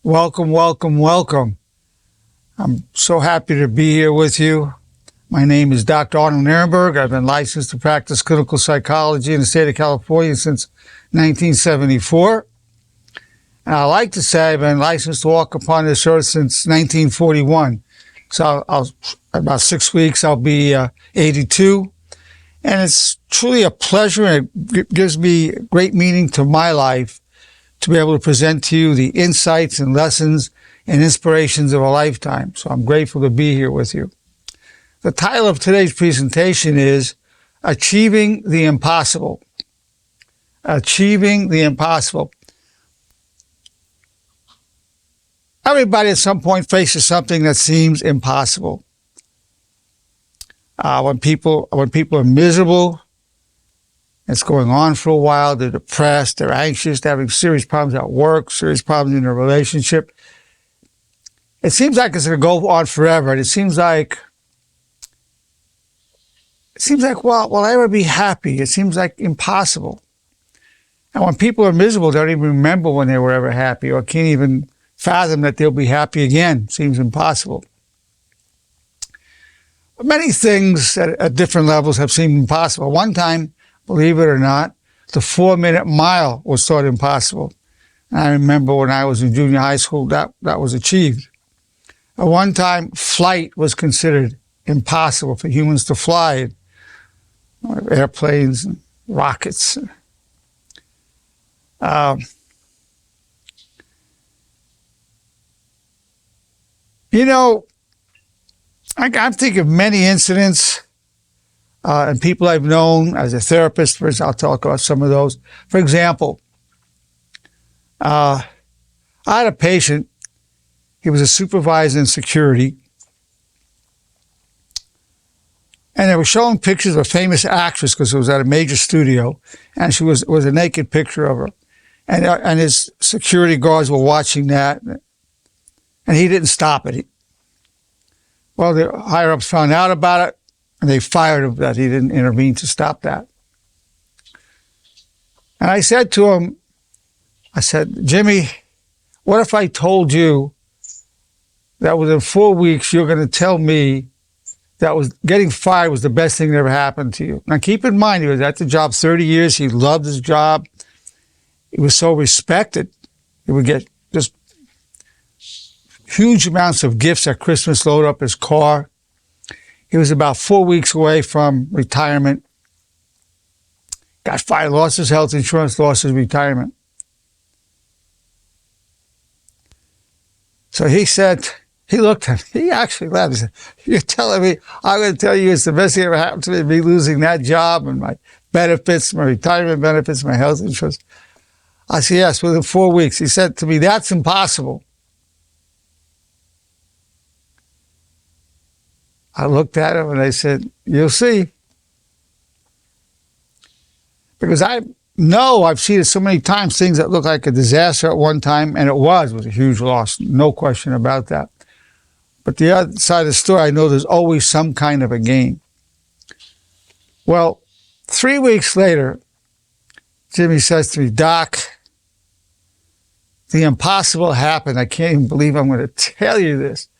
Welcome, welcome, welcome. I'm so happy to be here with you. My name is Dr. Arnold Nerenberg. I've been licensed to practice clinical psychology in the state of California since 1974. And I like to say I've been licensed to walk upon this earth since 1941. So about 6 weeks, I'll be 82. And it's truly a pleasure, and it gives me great meaning to my life to be able to present to you the insights and lessons and inspirations of a lifetime. So I'm grateful to be here with you. The title of today's presentation is Achieving the Impossible. Achieving the Impossible. Everybody at some point faces something that seems impossible. When people are miserable, it's going on for a while, they're depressed, they're anxious, they're having serious problems at work, serious problems in their relationship. It seems like it's going to go on forever. And it seems like, well, will I ever be happy? It seems like impossible. And when people are miserable, they don't even remember when they were ever happy or can't even fathom that they'll be happy again. It seems impossible. But many things at different levels have seemed impossible. One time, believe it or not, the 4-minute mile was thought impossible. And I remember when I was in junior high school, that was achieved. At one time, flight was considered impossible for humans to fly. Airplanes and rockets. I'm thinking of many incidents and people I've known as a therapist. First, I'll talk about some of those. For example, I had a patient. He was a supervisor in security. And they were showing pictures of a famous actress because it was at a major studio. And she was a naked picture of her. And his security guards were watching that. And he didn't stop it. Well, the higher-ups found out about it, and they fired him that he didn't intervene to stop that. And I said to him, Jimmy, what if I told you that within 4 weeks you're going to tell me that getting fired was the best thing that ever happened to you? Now, keep in mind, he was at the job 30 years. He loved his job. He was so respected. He would get just huge amounts of gifts at Christmas, load up his car. He was about 4 weeks away from retirement. Got fired, lost his health insurance, lost his retirement. So he said, he looked at me, he actually laughed. He said, you're telling me, I'm going to tell you it's the best thing that ever happened to me losing that job and my benefits, my retirement benefits, my health insurance. I said, yes, within 4 weeks. He said to me, that's impossible. I looked at him and I said, you'll see. Because I know I've seen it so many times, things that look like a disaster at one time, and it was a huge loss, no question about that. But the other side of the story, I know there's always some kind of a gain. Well, 3 weeks later, Jimmy says to me, Doc, the impossible happened. I can't even believe I'm going to tell you this.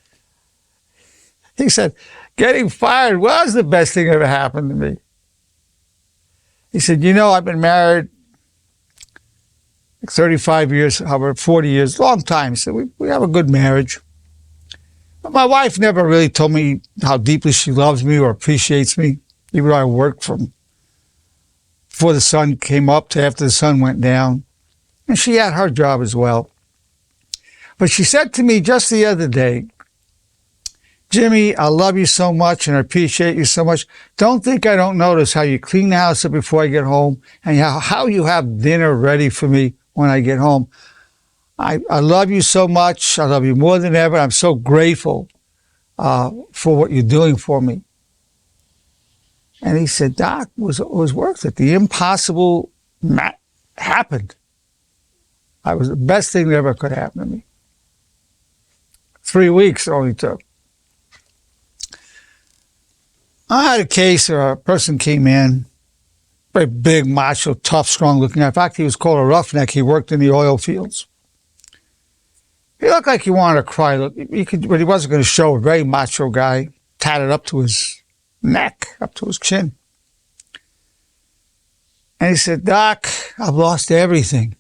He said, getting fired was the best thing that ever happened to me. He said, I've been married 35 years, however, 40 years, long time. He said, we have a good marriage. But my wife never really told me how deeply she loves me or appreciates me, even though I worked from before the sun came up to after the sun went down. And she had her job as well. But she said to me just the other day, Jimmy, I love you so much and I appreciate you so much. Don't think I don't notice how you clean the house up before I get home and how you have dinner ready for me when I get home. I love you so much. I love you more than ever. I'm so grateful for what you're doing for me. And he said, Doc, it was worth it. The impossible happened. It was the best thing that ever could happen to me. 3 weeks it only took. I had a case where a person came in, very big, macho, tough, strong looking guy. In fact, he was called a roughneck. He worked in the oil fields. He looked like he wanted to cry. Look, but he wasn't going to show. A very macho guy, tatted up to his neck, up to his chin. And he said, Doc, I've lost everything.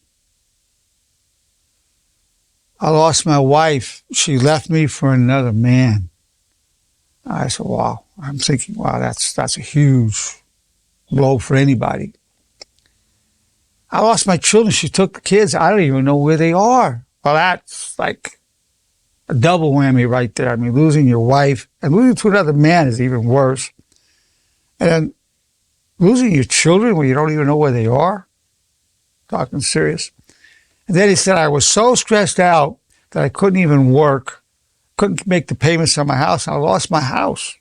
I lost my wife. She left me for another man. I said, wow. I'm thinking, wow, that's a huge blow for anybody. I lost my children. She took the kids. I don't even know where they are. Well, that's like a double whammy right there. I mean, losing your wife and losing to another man is even worse. And then losing your children when you don't even know where they are. Talking serious. And then he said, I was so stressed out that I couldn't even work, couldn't make the payments on my house. I lost my house.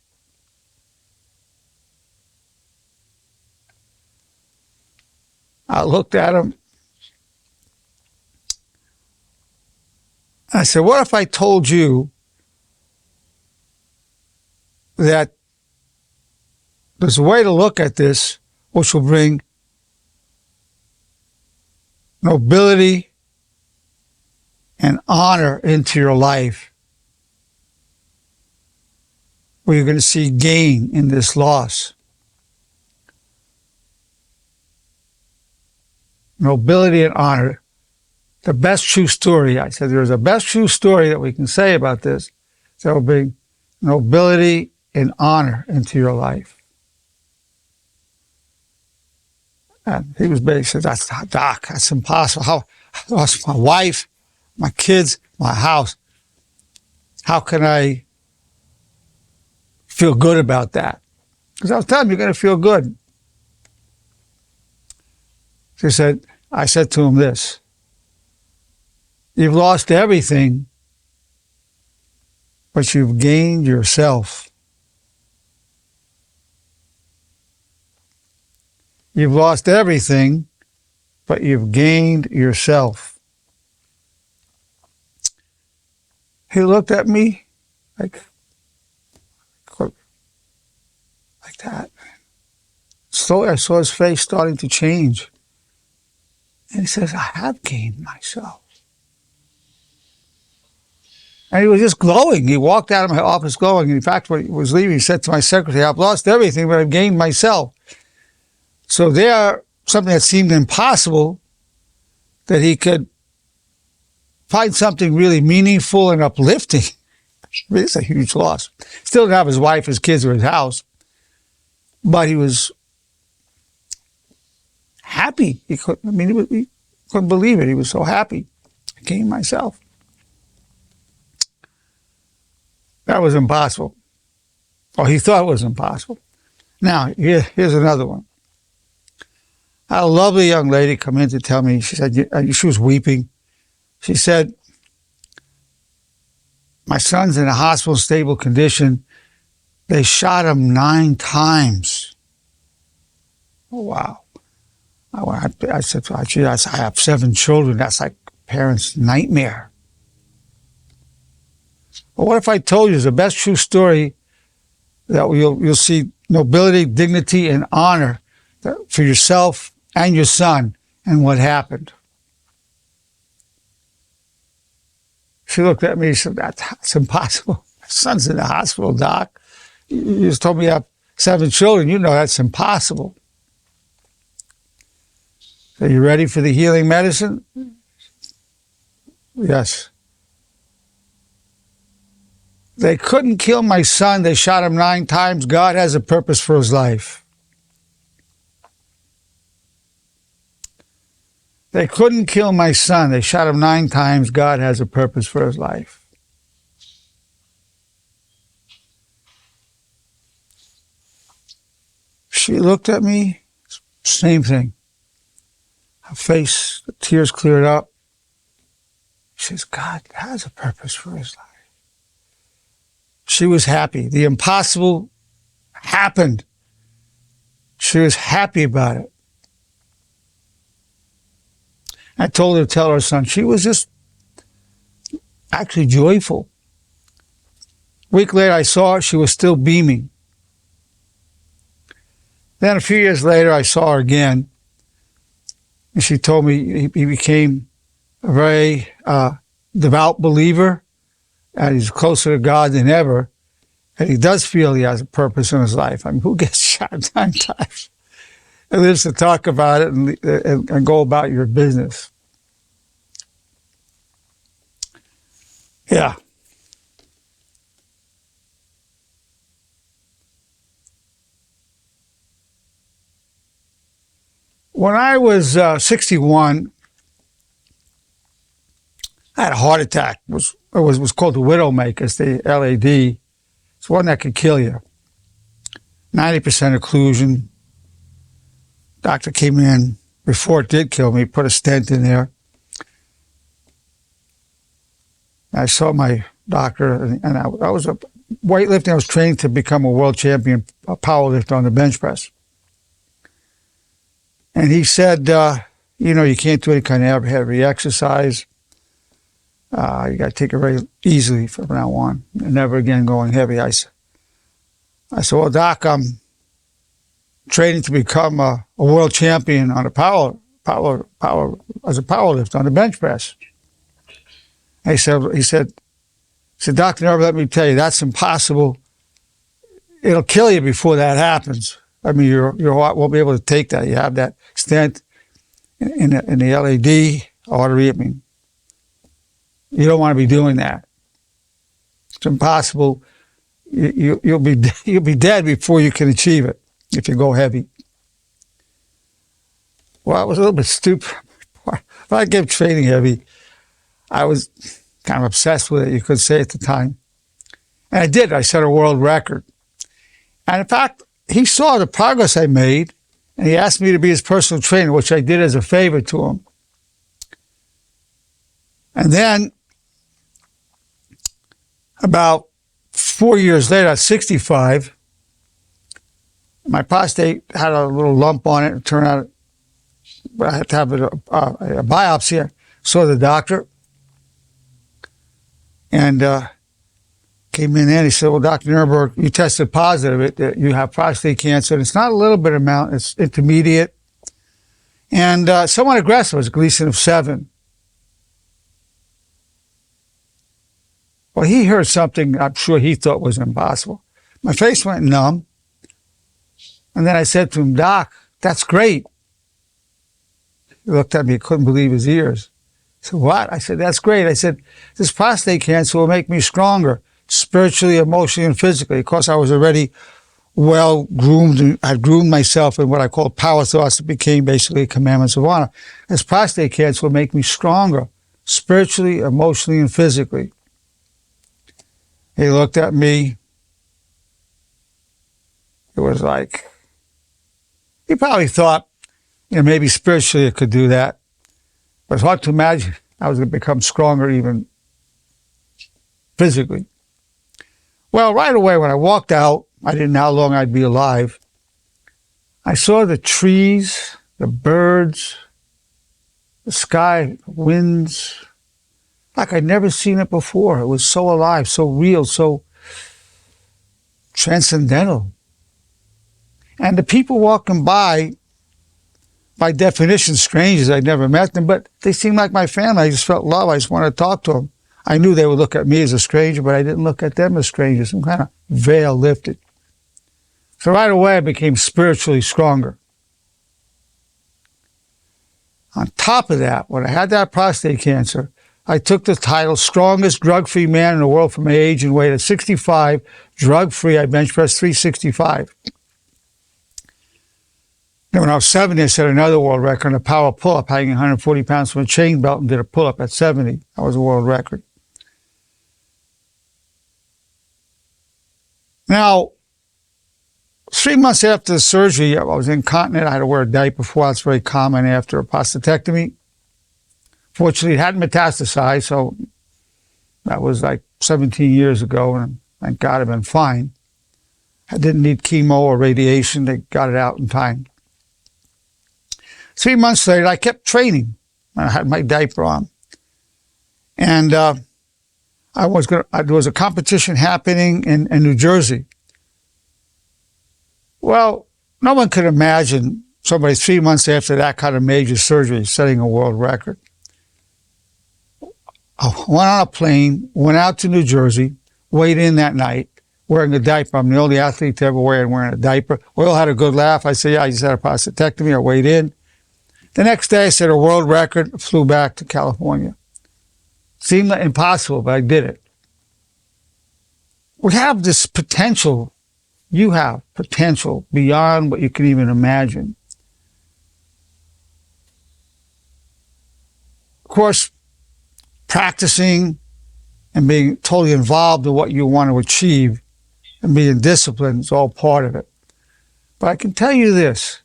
I looked at him. I said, what if I told you that there's a way to look at this which will bring nobility and honor into your life, where you're going to see gain in this loss. Nobility and honor. The best true story. I said, there's a best true story that we can say about this that will bring nobility and honor into your life. And he was basically, that's Doc, that's impossible. How I lost my wife, my kids, my house. How can I feel good about that? Because I was telling him, you're going to feel good. I said to him this, you've lost everything, but you've gained yourself. You've lost everything, but you've gained yourself. He looked at me like that. Slowly, I saw his face starting to change. And he says, I have gained myself. And he was just glowing. He walked out of my office glowing. In fact, when he was leaving, he said to my secretary, I've lost everything, but I've gained myself. So there, something that seemed impossible, that he could find something really meaningful and uplifting. It's a huge loss. Still didn't have his wife, his kids, or his house. But he was happy. He couldn't believe it. He was so happy. I gained myself. That was impossible. Or he thought it was impossible. Now, here's another one. I had a lovely young lady come in to tell me, she said, she was weeping. She said, my son's in a hospital, stable condition. They shot him 9 times. Oh, wow. I said, gee, I have 7 children. That's like a parent's nightmare. But what if I told you the best true story that you'll see nobility, dignity, and honor for yourself and your son and what happened? She looked at me and said, that's impossible. My son's in the hospital, Doc. You just told me you have 7 children. You know that's impossible. Are you ready for the healing medicine? Yes. They couldn't kill my son. They shot him 9 times. God has a purpose for his life. They couldn't kill my son. They shot him 9 times. God has a purpose for his life. She looked at me, same thing. Her face, the tears cleared up. She says, God has a purpose for his life. She was happy. The impossible happened. She was happy about it. I told her to tell her son. She was just actually joyful. A week later, I saw her. She was still beaming. Then a few years later, I saw her again. And she told me he became a very devout believer, and he's closer to God than ever, and he does feel he has a purpose in his life. I mean, who gets shot 9 times and lives to talk about it and go about your business? Yeah. When I was 61, I had a heart attack. It was called the Widowmaker. It's the LAD. It's one that could kill you. 90% occlusion. Doctor came in before it did kill me, put a stent in there. I saw my doctor, and I was a weightlifting. I was trained to become a world champion powerlifter on the bench press. And he said, you can't do any kind of heavy exercise. You got to take it very easily from now on, and never again going heavy. I said, well, Doc, I'm training to become a world champion on a power as a powerlifter on the bench press. He said, Doctor, never let me tell you, that's impossible. It'll kill you before that happens. I mean, your heart won't be able to take that. You have that stent in the LAD artery. I mean, you don't want to be doing that. It's impossible. You'll be dead before you can achieve it if you go heavy. Well, I was a little bit stupid. But I kept training heavy. I was kind of obsessed with it, you could say at the time. And I did. I set a world record. And in fact, he saw the progress I made, and he asked me to be his personal trainer, which I did as a favor to him. And then, about 4 years later, at 65, my prostate had a little lump on it. It turned out I had to have a biopsy. I saw the doctor, and came in and he said, well, Dr. Nerenberg, you tested positive. You have prostate cancer. And it's not a little bit amount. It's intermediate. And somewhat aggressive. It's Gleason of 7. Well, he heard something I'm sure he thought was impossible. My face went numb. And then I said to him, Doc, that's great. He looked at me, couldn't believe his ears. He said, what? I said, that's great. I said, this prostate cancer will make me stronger, spiritually, emotionally, and physically. Of course, I was already well groomed. I'd groomed myself in what I call power thoughts that became basically commandments of honor. This prostate cancer will make me stronger, spiritually, emotionally, and physically. He looked at me. It was like, he probably thought, maybe spiritually it could do that. But it's hard to imagine I was going to become stronger even physically. Well, right away when I walked out, I didn't know how long I'd be alive. I saw the trees, the birds, the sky, winds, like I'd never seen it before. It was so alive, so real, so transcendental. And the people walking by definition, strangers, I'd never met them, but they seemed like my family. I just felt love. I just wanted to talk to them. I knew they would look at me as a stranger, but I didn't look at them as strangers. Some kind of veil lifted. So right away, I became spiritually stronger. On top of that, when I had that prostate cancer, I took the title strongest drug-free man in the world for my age and weight. At 65, drug-free, I bench pressed 365. Then when I was 70, I set another world record on a power pull-up, hanging 140 pounds from a chain belt, and did a pull-up at 70. That was a world record. Now, 3 months after the surgery, I was incontinent. I had to wear a diaper for a while. It's very common after a prostatectomy. Fortunately, it hadn't metastasized, so that was like 17 years ago, and thank God I've been fine. I didn't need chemo or radiation. They got it out in time. 3 months later, I kept training. I had my diaper on. And there was a competition happening in New Jersey. Well, no one could imagine somebody 3 months after that kind of major surgery setting a world record. I went on a plane, went out to New Jersey, weighed in that night, wearing a diaper. I'm the only athlete to ever wearing a diaper. We all had a good laugh. I said, yeah, I just had a prostatectomy. I weighed in. The next day, I set a world record, flew back to California. Seemed like impossible, but I did it. We have this potential. You have potential beyond what you can even imagine. Of course, practicing and being totally involved in what you want to achieve and being disciplined is all part of it. But I can tell you this.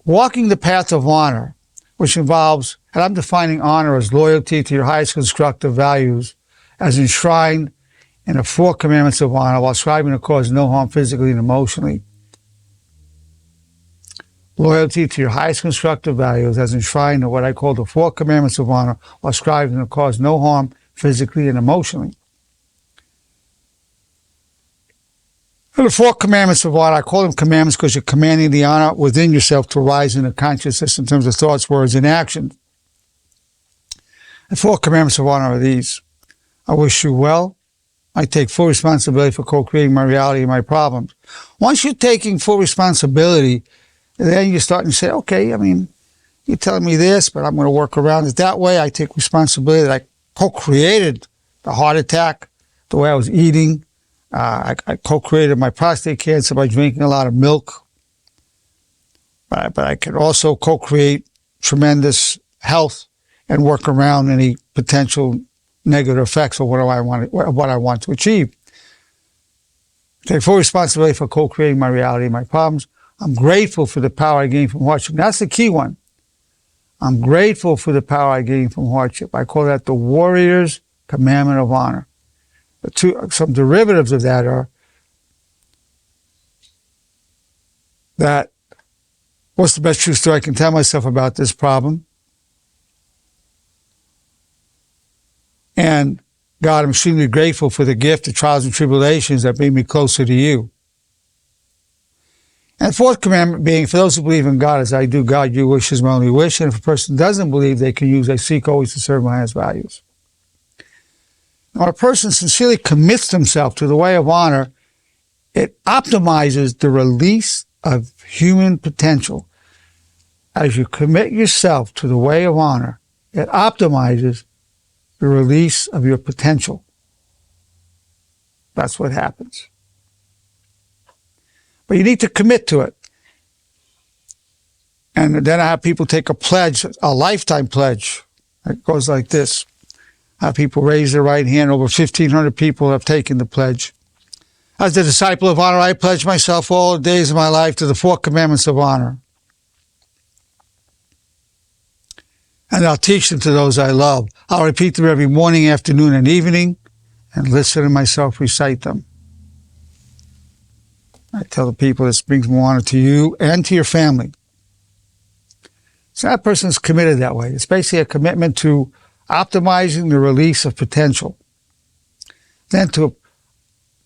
Walking the path of honor, which involves, and I'm defining honor as loyalty to your highest constructive values as enshrined in the 4 commandments of honor while striving to cause no harm physically and emotionally. Loyalty to your highest constructive values as enshrined in what I call the 4 commandments of honor while striving to cause no harm physically and emotionally. And the 4 commandments of honor, I call them commandments because you're commanding the honor within yourself to rise in the consciousness in terms of thoughts, words, and actions. The 4 commandments of honor are these. I wish you well. I take full responsibility for co-creating my reality and my problems. Once you're taking full responsibility, then you're starting to say, okay, I mean, you're telling me this, but I'm going to work around it that way. I take responsibility that I co-created the heart attack, the way I was eating. I co-created my prostate cancer by drinking a lot of milk. But I can also co-create tremendous health and work around any potential negative effects of what I want to achieve. Take full responsibility for co-creating my reality and my problems. I'm grateful for the power I gain from hardship. That's the key one. I'm grateful for the power I gain from hardship. I call that the warrior's commandment of honor. Some derivatives of that are that, what's the best true story I can tell myself about this problem? And God, I'm extremely grateful for the gift of trials and tribulations that bring me closer to you. And the 4th commandment being, for those who believe in God as I do, God, your wish is my only wish. And if a person doesn't believe, they can use, I seek always to serve my highest values. When a person sincerely commits himself to the way of honor, it optimizes the release of human potential. As you commit yourself to the way of honor, it optimizes the release of your potential. That's what happens. But you need to commit to it. And then I have people take a pledge, a lifetime pledge. It goes like this. I have people raise their right hand. Over 1,500 people have taken the pledge. As the disciple of honor, I pledge myself all the days of my life to the 4 commandments of honor. And I'll teach them to those I love. I'll repeat them every morning, afternoon, and evening, and listen to myself recite them. I tell the people this brings more honor to you and to your family. So that person is committed that way. It's basically a commitment to optimizing the release of potential. Then to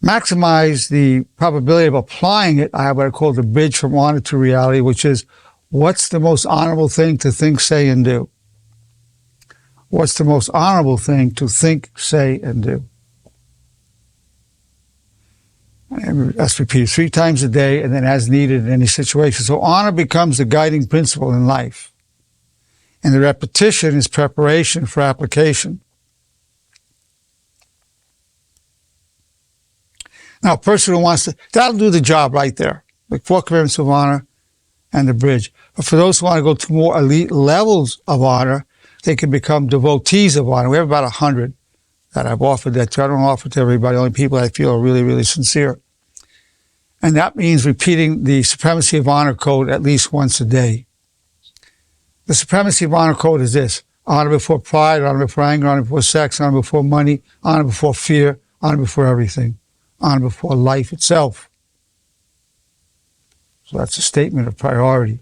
maximize the probability of applying it, I have what I call the bridge from honor to reality, which is, what's the most honorable thing to think, say, and do? What's the most honorable thing to think, say, and do? And that's repeated 3 times a day and then as needed in any situation. So honor becomes the guiding principle in life. And the repetition is preparation for application. Now, a person who wants to, that'll do the job right there. The 4 commandments of honor and the bridge. But for those who want to go to more elite levels of honor, they can become devotees of honor. We have about 100 that I've offered that to. I don't offer to everybody, only people I feel are really, really sincere. And that means repeating the Supremacy of Honor Code at least once a day. The Supremacy of Honor Code is this: honor before pride, honor before anger, honor before sex, honor before money, honor before fear, honor before everything, honor before life itself. So that's a statement of priority.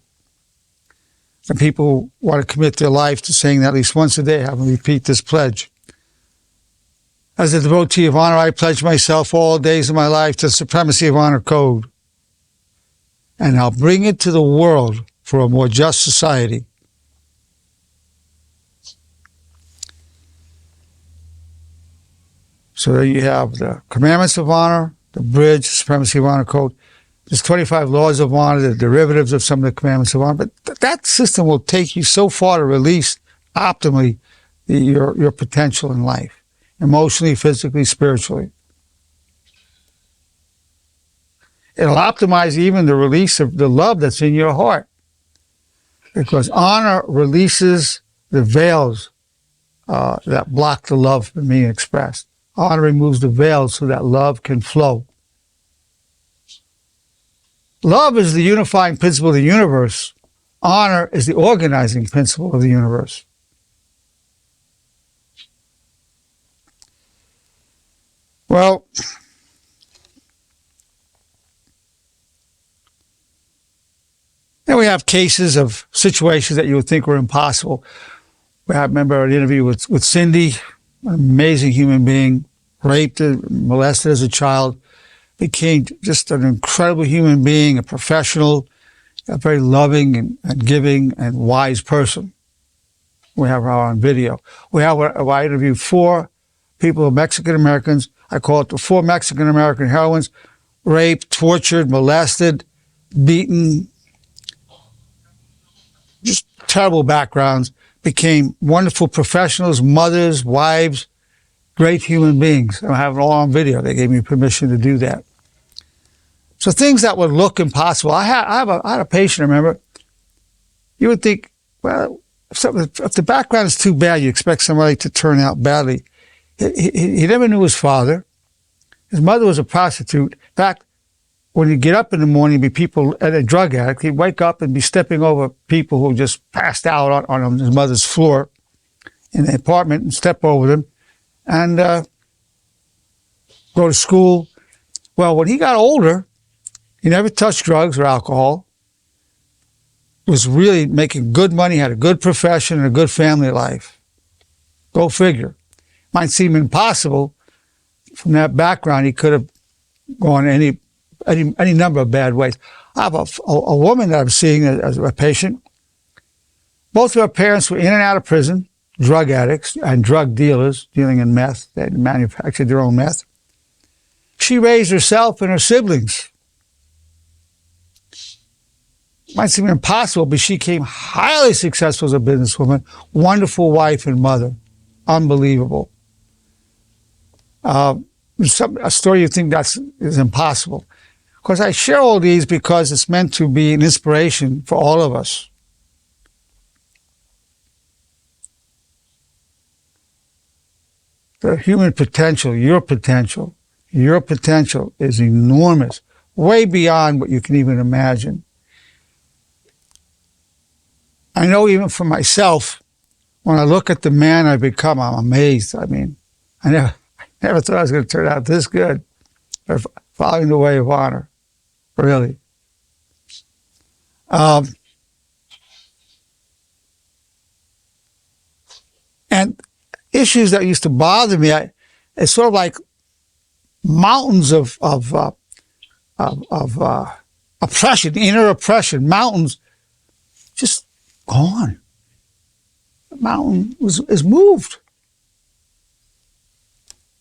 Some people want to commit their life to saying that at least once a day, have them repeat this pledge. As a devotee of honor, I pledge myself all days of my life to the Supremacy of Honor Code. And I'll bring it to the world for a more just society. So there you have the commandments of honor, the bridge, supremacy of honor code. There's 25 laws of honor, the derivatives of some of the commandments of honor. But that system will take you so far to release optimally your potential in life, emotionally, physically, spiritually. It'll optimize even the release of the love that's in your heart, because honor releases the veils that block the love from being expressed. Honor removes the veils so that love can flow. Love is the unifying principle of the universe. Honor is the organizing principle of the universe. Well, then we have cases of situations that you would think were impossible. I remember an interview with Cindy, an amazing human being, raped and molested as a child, became just an incredible human being, a professional, a very loving and giving and wise person. We have her on video. I interviewed 4 people, Mexican Americans. I call it the 4 Mexican American heroines, raped, tortured, molested, beaten, just terrible backgrounds, became wonderful professionals, mothers, wives, great human beings. I have it all on video. They gave me permission to do that. So things that would look impossible. I had a patient, remember, you would think, well, if the background is too bad, you expect somebody to turn out badly. He never knew his father. His mother was a prostitute. In fact, when he'd get up in the morning, be people at a drug addict, he'd wake up and be stepping over people who just passed out on his mother's floor in the apartment and step over them and go to school. Well, when he got older, he never touched drugs or alcohol, was really making good money, had a good profession and a good family life. Go figure. Might seem impossible. From that background, he could have gone any number of bad ways. I have a woman that I'm seeing as a patient. Both of her parents were in and out of prison, drug addicts and drug dealers dealing in meth. They manufactured their own meth. She raised herself and her siblings. Might seem impossible, but she became highly successful as a businesswoman, wonderful wife and mother. Unbelievable. A story you think is impossible. Of course, I share all these because it's meant to be an inspiration for all of us. The human potential is enormous, way beyond what you can even imagine. I know even for myself, when I look at the man I've become, I'm amazed. I mean, I never thought I was going to turn out this good, or following the way of honor, really. And issues that used to bother me, it's sort of like mountains of oppression, inner oppression, mountains just gone. The mountain is moved.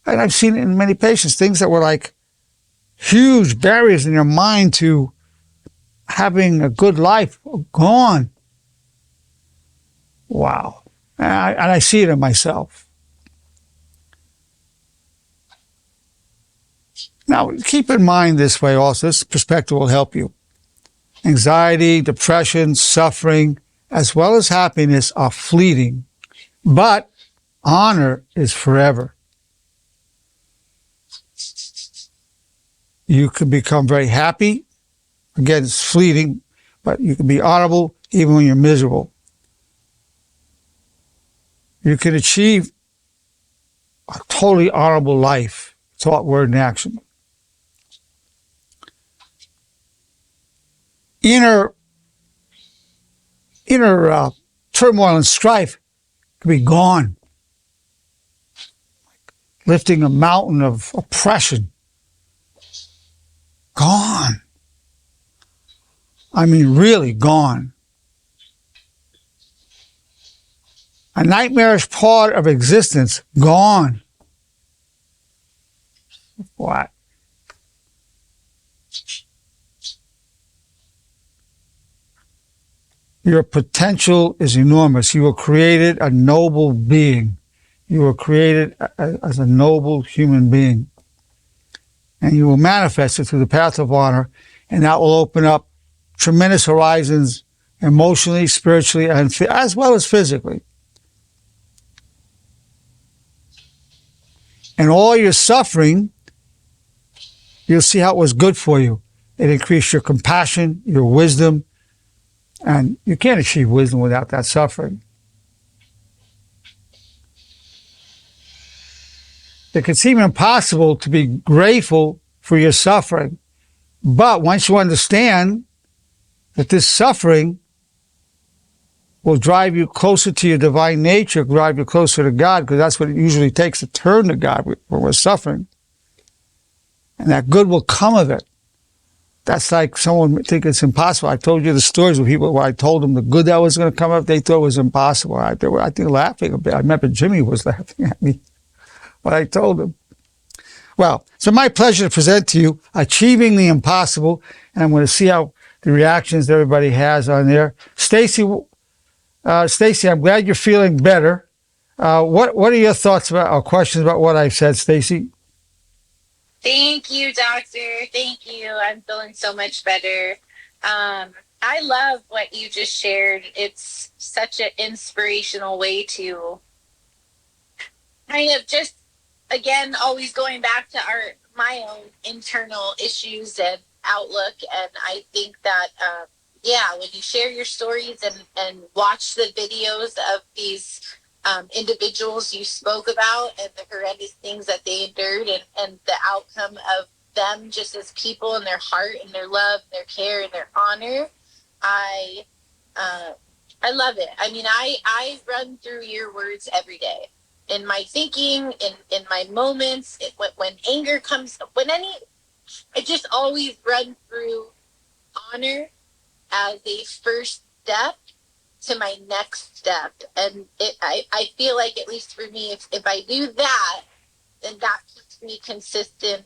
And I've seen it in many patients, things that were like huge barriers in their mind to having a good life, gone. Wow. And I see it in myself. Now, keep in mind this way also, this perspective will help you. Anxiety, depression, suffering, as well as happiness are fleeting, but honor is forever. You can become very happy. Again, it's fleeting, but you can be honorable even when you're miserable. You can achieve a totally honorable life, thought, word, and action. Inner turmoil and strife can be gone. Lifting a mountain of oppression. Gone. I mean, really gone. A nightmarish part of existence, gone. What? Your potential is enormous. You were created a noble being. You were created as a noble human being. And you will manifest it through the path of honor, and that will open up tremendous horizons emotionally, spiritually, and as well as physically. And all your suffering, you'll see how it was good for you. It increased your compassion, your wisdom, and you can't achieve wisdom without that suffering. It can seem impossible to be grateful for your suffering, but once you understand that this suffering will drive you closer to your divine nature, drive you closer to God, because that's what it usually takes to turn to God when we're suffering. And that good will come of it. That's like someone think it's impossible. I told you the stories where people, where I told them the good that was going to come up, they thought it was impossible. I think laughing a bit. I remember Jimmy was laughing at me when I told him. Well, it's my pleasure to present to you Achieving the Impossible, and I'm going to see how the reactions everybody has on there. Stacy, I'm glad you're feeling better. What are your thoughts about or questions about what I've said, Stacy? Thank you, doctor. Thank you. I'm feeling so much better. I love what you just shared. It's such an inspirational way to kind of just, again, always going back to my own internal issues and outlook. And I think that, when you share your stories and watch the videos of these individuals you spoke about and the horrendous things that they endured and the outcome of them just as people and their heart and their love, their care and their honor, I love it. I mean, I run through your words every day in my thinking, in my moments, when anger comes, I just always run through honor as a first step to my next step. And I feel like, at least for me, if I do that, then that keeps me consistent.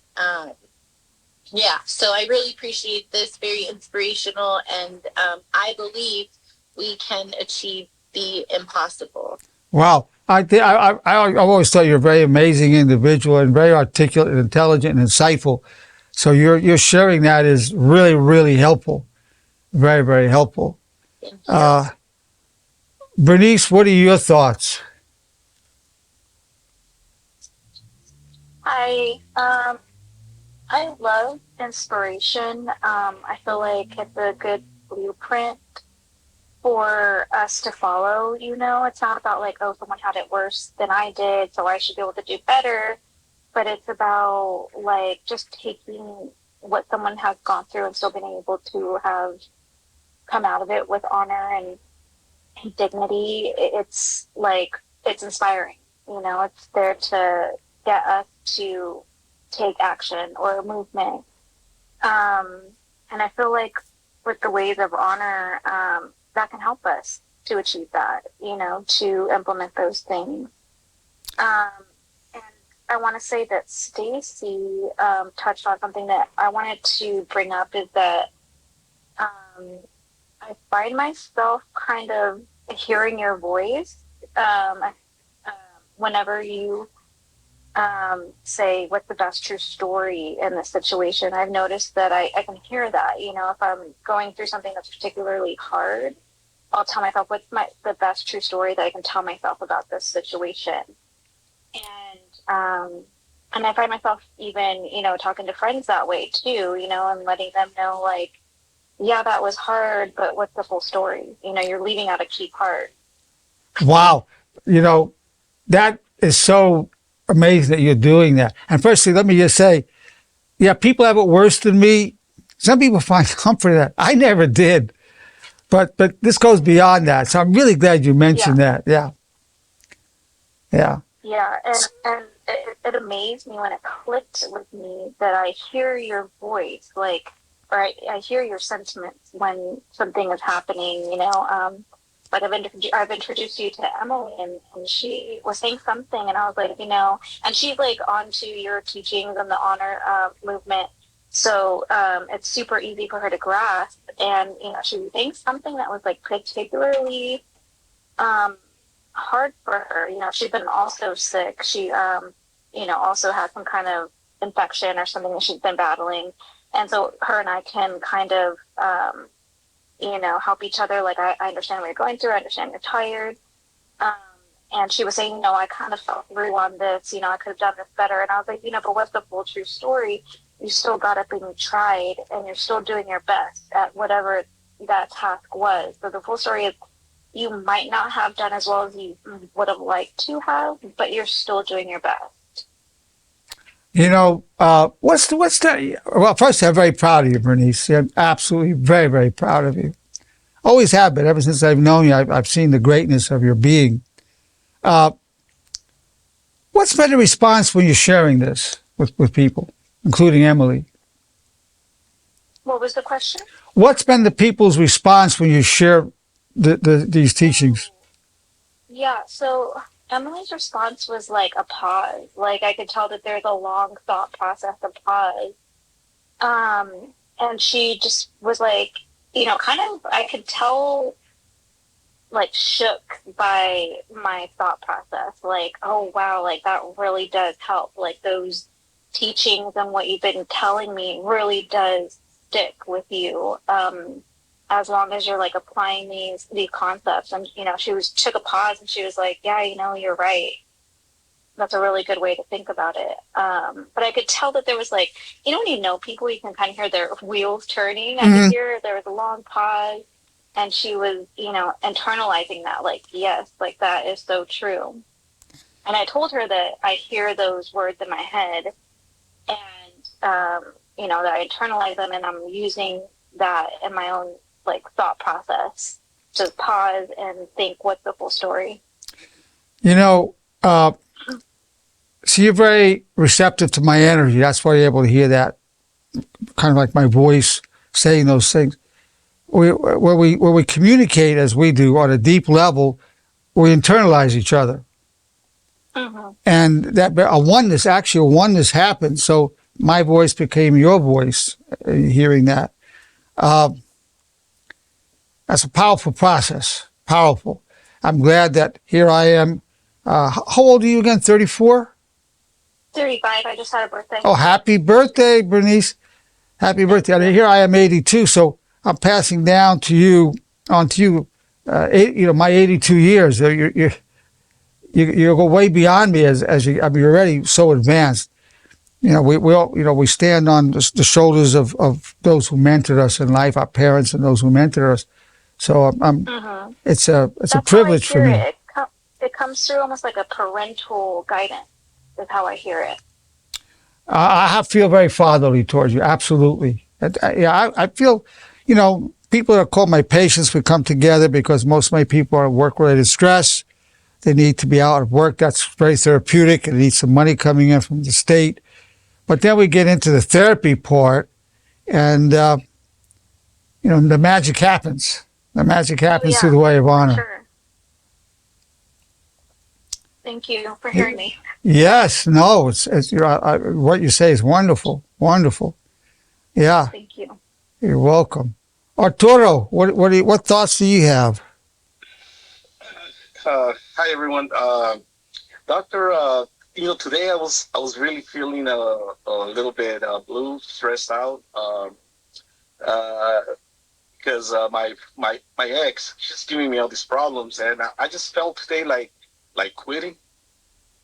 So I really appreciate this, very inspirational, and I believe we can achieve the impossible. Wow. I've always thought you're a very amazing individual and very articulate and intelligent and insightful. So your sharing that is really, really helpful. Very, very helpful. Thank you. Bernice, what are your thoughts? I love inspiration. I feel like it's a good blueprint for us to follow. It's not about like, oh, someone had it worse than I did, so I should be able to do better. But it's about like just taking what someone has gone through and still being able to have come out of it with honor and dignity. It's like, it's inspiring. It's there to get us to take action or movement. And I feel like with the ways of honor, that can help us to achieve that, to implement those things. And I want to say that Stacy touched on something that I wanted to bring up, is that I find myself kind of hearing your voice whenever you say what's the best true story in this situation. I've noticed that I can hear that, if I'm going through something that's particularly hard, I'll tell myself what's the best true story that I can tell myself about this situation. And I find myself even, talking to friends that way too, and letting them know, like, yeah, that was hard, but what's the full story? You're leaving out a key part. Wow. That is so amazing that you're doing that. And firstly, let me just say, yeah, people have it worse than me. Some people find comfort in that. I never did. But this goes beyond that. So I'm really glad you mentioned that. Yeah. Yeah. Yeah. And it amazed me when it clicked with me that I hear your voice, like, or I hear your sentiments when something is happening, like I've introduced you to Emily, and she was saying something, and I was like, and she's like onto your teachings and the honor movement, so it's super easy for her to grasp. And she was saying something that was like particularly um, hard for her. She's been also sick. She also had some kind of infection or something that she's been battling, and so her and I can kind of help each other. Like, I understand what you're going through. I understand you're tired. Um, and she was saying, I kind of felt through on this. I could have done this better. And I was like, but what's the full true story? You still got up and you tried, and you're still doing your best at whatever that task was. So the full story is you might not have done as well as you would have liked to have, but you're still doing your best. What's that? Well, first, I'm very proud of you, Bernice. I'm absolutely very, very proud of you. Always have been. Ever since I've known you, I've seen the greatness of your being. Uh, what's been the response when you're sharing this with people, including Emily? What was the question? What's been the people's response when you share these teachings? Yeah, so Emily's response was like a pause. Like, I could tell that there's a long thought process of pause. And she just was like, kind of, I could tell, like, shook by my thought process. Like, oh, wow, like, that really does help. Like, those teachings and what you've been telling me really does stick with you. As long as you're like applying these concepts. And she took a pause and she was like, yeah, you're right. That's a really good way to think about it. But I could tell that there was like, when you know people, you can kind of hear their wheels turning. I could hear there was a long pause, and she was internalizing that, like, yes, like, that is so true. And I told her that I hear those words in my head, and that I internalize them, and I'm using that in my own like thought process to pause and think, what's the full story? So you're very receptive to my energy. That's why you're able to hear that, kind of like my voice saying those things. Where we communicate as we do on a deep level, we internalize each other. Mm-hmm. And that a oneness happened. So my voice became your voice, hearing that. That's a powerful process. Powerful. I'm glad that here I am. How old are you again? 34? 35. I just had a birthday. Oh, happy birthday, Bernice. Happy birthday. And here I am, 82. So I'm passing down to you, my 82 years. You go way beyond me as you, I mean, you're already so advanced. We stand on the shoulders of those who mentored us in life, our parents and those who mentored us. So it's a privilege for me. It comes through almost like a parental guidance, is how I hear it. I feel very fatherly towards you, absolutely. I feel, people that are called my patients, we come together because most of my people are work-related stress. They need to be out of work. That's very therapeutic. They need some money coming in from the state. But then we get into the therapy part, and, the magic happens. The magic happens through the way of honor. Sure. Thank you for hearing me. Yes, no, it's what you say is wonderful, wonderful. Yeah. Thank you. You're welcome. Arturo, what thoughts do you have? Hi everyone, Doctor. Today I was really feeling a little bit blue, stressed out, because my ex, she's giving me all these problems, and I just felt today like quitting.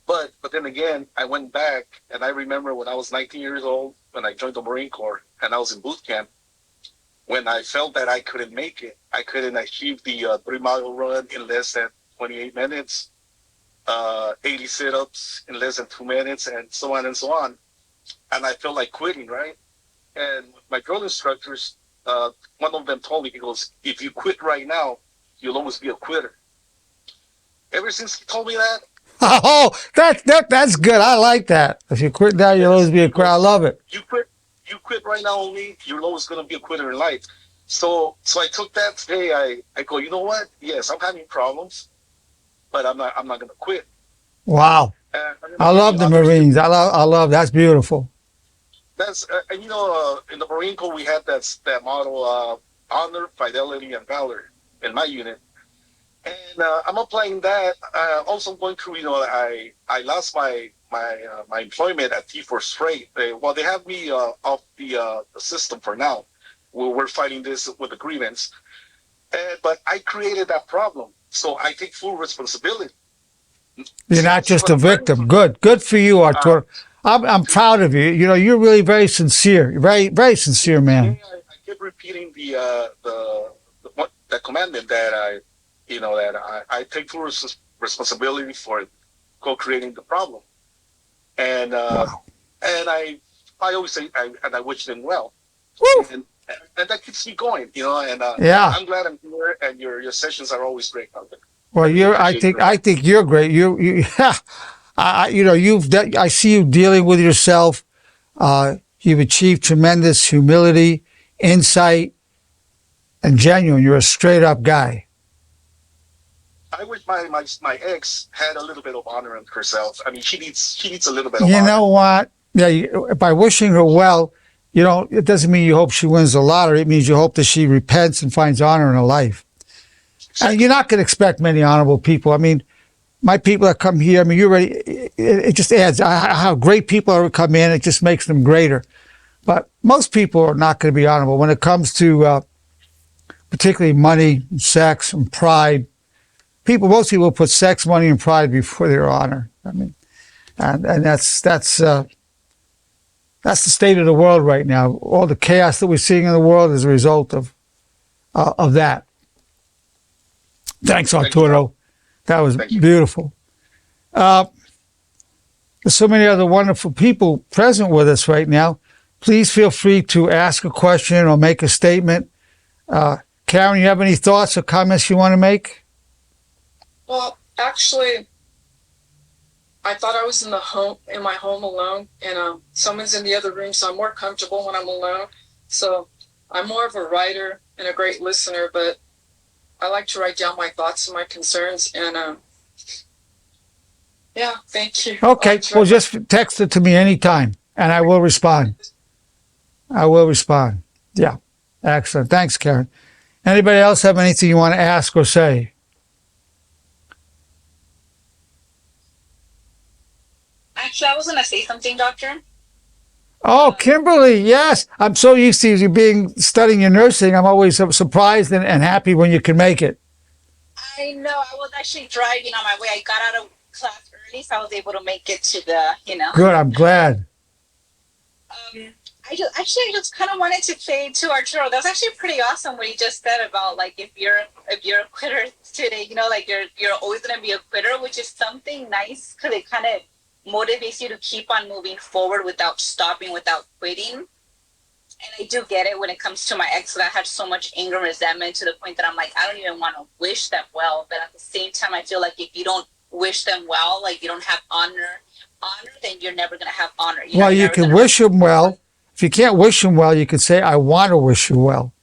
But then again, I went back and I remember when I was 19 years old, when I joined the Marine Corps and I was in boot camp, when I felt that I couldn't make it, I couldn't achieve the 3-mile run in less than 28 minutes, 80 sit-ups in less than 2 minutes, and so on and so on. And I felt like quitting, right? And my drill instructors, one of them told me, he goes, if you quit right now, you'll always be a quitter. Ever since he told me that, Oh, that's good. I like that. If you quit now, you'll always be a quitter. I love it. You quit right now only, you're always going to be a quitter in life. So I took that today. I go, you know what? Yes, I'm having problems, but I'm not gonna quit. Wow. I'm gonna I give the love the others to Marines. I love, that's beautiful. that's and in the Marine Corps we had that motto, honor, fidelity, and valor in my unit. And I'm applying that. Also going through, I lost my employment at T4 Freight. They have me off the system for now. We're fighting this with agreements, but I created that problem, so I take full responsibility. You're So, not so just what a I'm learning victim. from Good for you, uh, Arturo. I'm to proud of you. You know, you're really very sincere. You're very, very sincere, man. today, I keep repeating the commandment that I take full responsibility for co-creating the problem. And Wow. and I always say and I wish them well, Woo. and and that keeps me going, And Yeah. I'm glad I'm here, and your sessions are always great, Malcolm. I Well, really you're. I appreciate think. your help. I think you're great. You. You know. I see you dealing with yourself. You've achieved tremendous humility, insight, and genuine. You're a straight up guy. I wish my ex had a little bit of honor in herself. I mean, she needs a little bit of You honor. know what? Yeah. By wishing her well, it doesn't mean you hope she wins the lottery. It means you hope that she repents and finds honor in her life. And you're Exactly. not going to expect many honorable people. I mean, my people that come here, I mean, it just adds how great people are come in. It just makes them greater. But most people are not going to be honorable when it comes to particularly money, sex, and pride. Most people put sex, money, and pride before their honor. I mean, and that's the state of the world right now. All the chaos that we're seeing in the world is a result of that. Thanks, Thank you, Mal. Arturo. That was Thank you. beautiful. Uh, there's so many other wonderful people present with us right now. Please feel free to ask a question or make a statement. Karen, you have any thoughts or comments you want to make? Well, actually, I thought I was in my home alone, and someone's in the other room, so I'm more comfortable when I'm alone. So I'm more of a writer and a great listener, but I like to write down my thoughts and my concerns. And yeah, thank you. Okay, well, just text it to me anytime, and I will respond. I will respond. Yeah, excellent. Thanks, Karen. Anybody else have anything you want to ask or say? Actually, I was going to say something, Doctor. Oh, Kimberly, yes. I'm so used to you studying your nursing. I'm always surprised and happy when you can make it. I know. I was actually driving on my way. I got out of class early, so I was able to make it to the. Good, I'm glad. I just kind of wanted to say to Arturo, that was actually pretty awesome what he just said about like if you're a quitter today, like you're always gonna be a quitter, which is something nice because it kind of motivates you to keep on moving forward without stopping, without quitting. And I do get it when it comes to my ex, that I had so much anger and resentment to the point that I'm like, I don't even want to wish them well. But at the same time, I feel like if you don't wish them well, like you don't have honor, then you're never going to have honor. Well, you can wish them well. If you can't wish them well, you could say, I want to wish you well.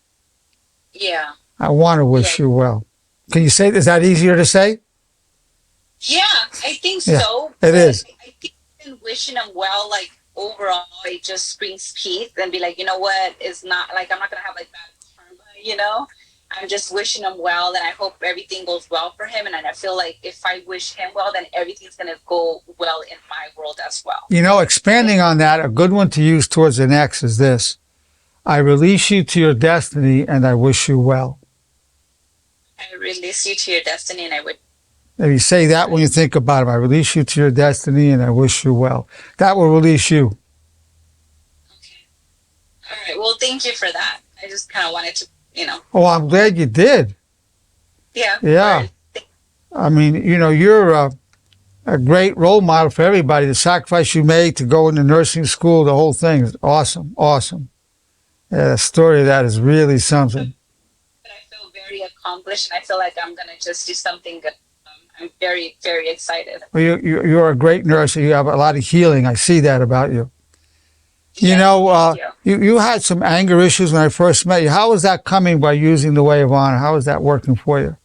Yeah. I want to wish you well. Can you say, is that easier to say? Yeah, I think Yeah, so. it is. I think even wishing them well, like overall, it just brings peace and be like, you know what, it's not like I'm not gonna have like bad karma, I'm just wishing him well, and I hope everything goes well for him. And I feel like if I wish him well, then everything's gonna go well in my world as well. Expanding on that, a good one to use towards an ex is this: I release you to your destiny, and I wish you well. I release you to your destiny, and I would. If you say that when you think about it, I release you to your destiny, and I wish you well. That will release you. Okay. All right. Well, thank you for that. I just kind of wanted to, Oh, I'm glad you did. Yeah. Yeah. I mean, you're a great role model for everybody. The sacrifice you made to go into nursing school, the whole thing is awesome. Awesome. Yeah, the story of that is really something. I feel very accomplished, and I feel like I'm going to just do something good. I'm very, very excited. Well, you're a great nurse. You have a lot of healing. I see that about you. You Yes, know, thank you. you had some anger issues when I first met you. How was that coming by using the way of honor? How was that working for you?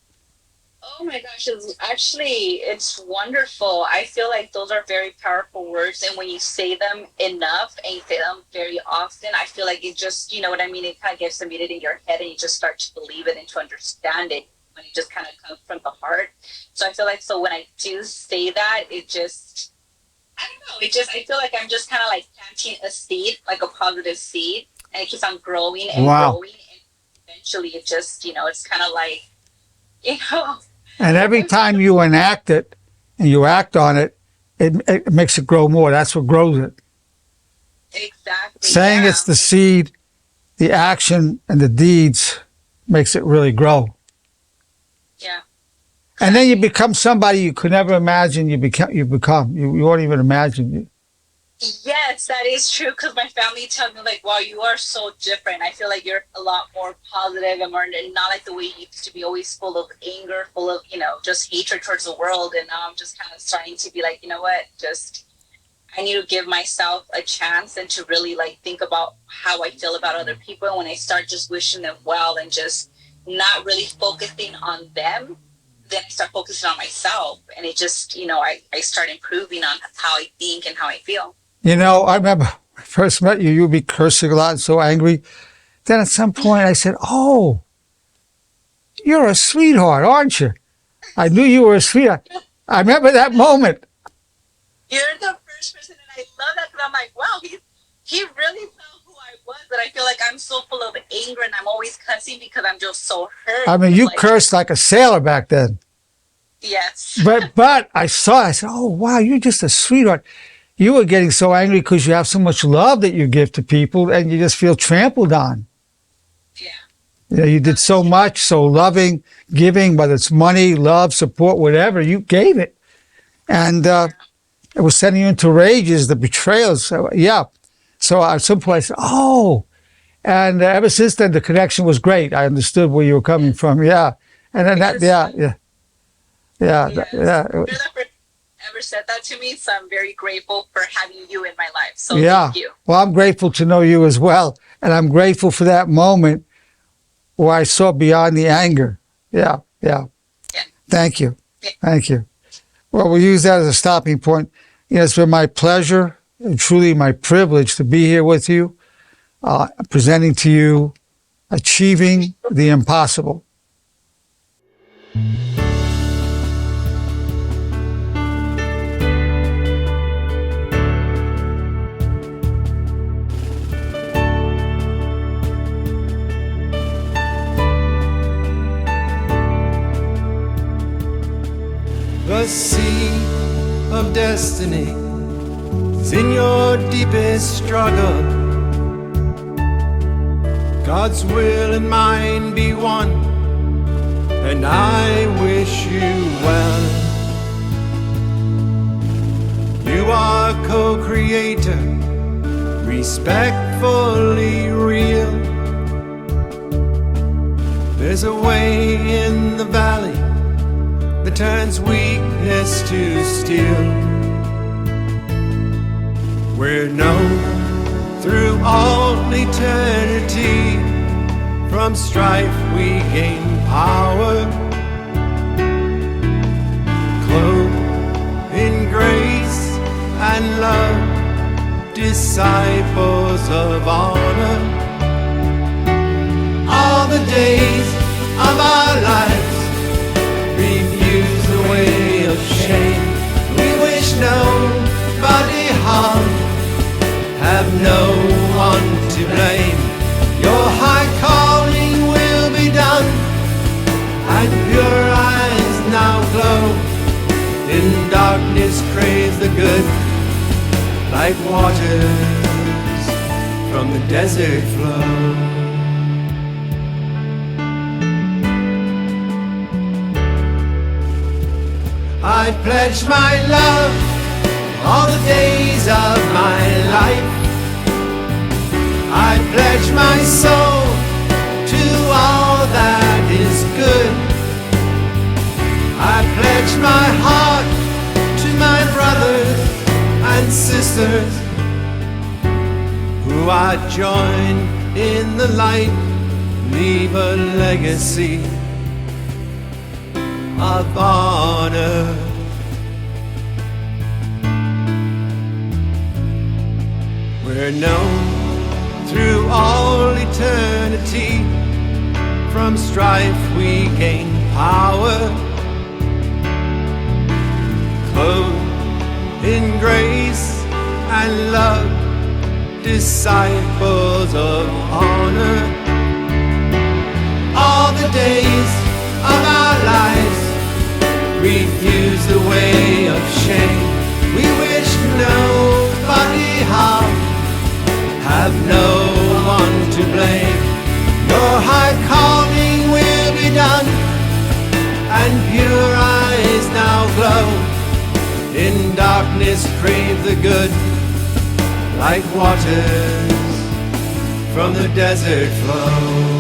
Oh my gosh, it's wonderful. I feel like those are very powerful words, and when you say them enough and you say them very often, I feel like it just, you know what I mean, it kind of gets embedded in your head and you just start to believe it and to understand it when it just kind of comes from the heart. So I feel like, so when I do say that, it just, I don't know, I feel like I'm just kind of like planting a seed, like a positive seed, and it keeps on growing and Wow. growing, and eventually it just, it's kind of like, you know, And every time you enact it and you act on it, it makes it grow more. That's what grows it. exactly. Saying Yeah. it's the seed, the action, and the deeds makes it really grow. Yeah. And then you become somebody you could never imagine you become. You won't even imagine. Yes, that is true. Because my family tells me like, "Wow, you are so different. I feel like you're a lot more positive and more not like the way you used to be, always full of anger, full of just hatred towards the world." And now I'm just kind of starting to be like, you know what? Just I need to give myself a chance and to really like think about how I feel about other people. And when I start just wishing them well and just not really focusing on them, then I start focusing on myself, and it just I start improving on how I think and how I feel. I remember when I first met you, you would be cursing a lot and so angry. Then at some point I said, "Oh, you're a sweetheart, aren't you?" I knew you were a sweetheart. I remember that moment. You're the first person, and I love that because I'm like, wow, he really felt who I was. But I feel like I'm so full of anger, and I'm always cussing because I'm just so hurt. I mean, you cursed like a sailor back then. Yes. But I said, "Oh, wow, you're just a sweetheart." You were getting so angry because you have so much love that you give to people and you just feel trampled on. Yeah. You did so much, so loving, giving, whether it's money, love, support, whatever, you gave it. And it was sending you into rages, the betrayals. So, yeah. So at some point I said, "Oh." And ever since then, the connection was great. I understood where you were coming from. Yeah. And then Yes. yeah. Yes. Yeah. You're the first ever said that to me, so I'm very grateful for having you in my life. So Yeah. thank you. Well, I'm grateful to know you as well. And I'm grateful for that moment where I saw beyond the anger. Yeah. Yeah. Thank you. Yeah. Thank you. Well, we'll use that as a stopping point. It's been my pleasure and truly my privilege to be here with you, presenting to you Achieving the Impossible. The sea of destiny is in your deepest struggle. God's will and mine be one, and I wish you well. You are co-creator, respectfully real. There's a way in the valley that turns weakness to steel. We're known through all eternity. From strife we gain power, clothed in grace and love, disciples of honor. All the days of our lives refuse the way of shame. We wish nobody harm, have no one to blame. Your high calling will be done, and pure eyes now glow. In darkness praise the good, like waters from the desert flow. I pledge my love all the days of my life. I pledge my soul to all that is good. I pledge my heart to my brothers and sisters you I join in the light, leave a legacy of honor. We're known through all eternity, from strife we gain power, clothed in grace and love, disciples of honor. All the days of our lives refuse the way of shame. We wish nobody harm, have no one to blame. Your high calling will be done, and pure eyes now glow. In darkness crave the good, like waters from the desert flow.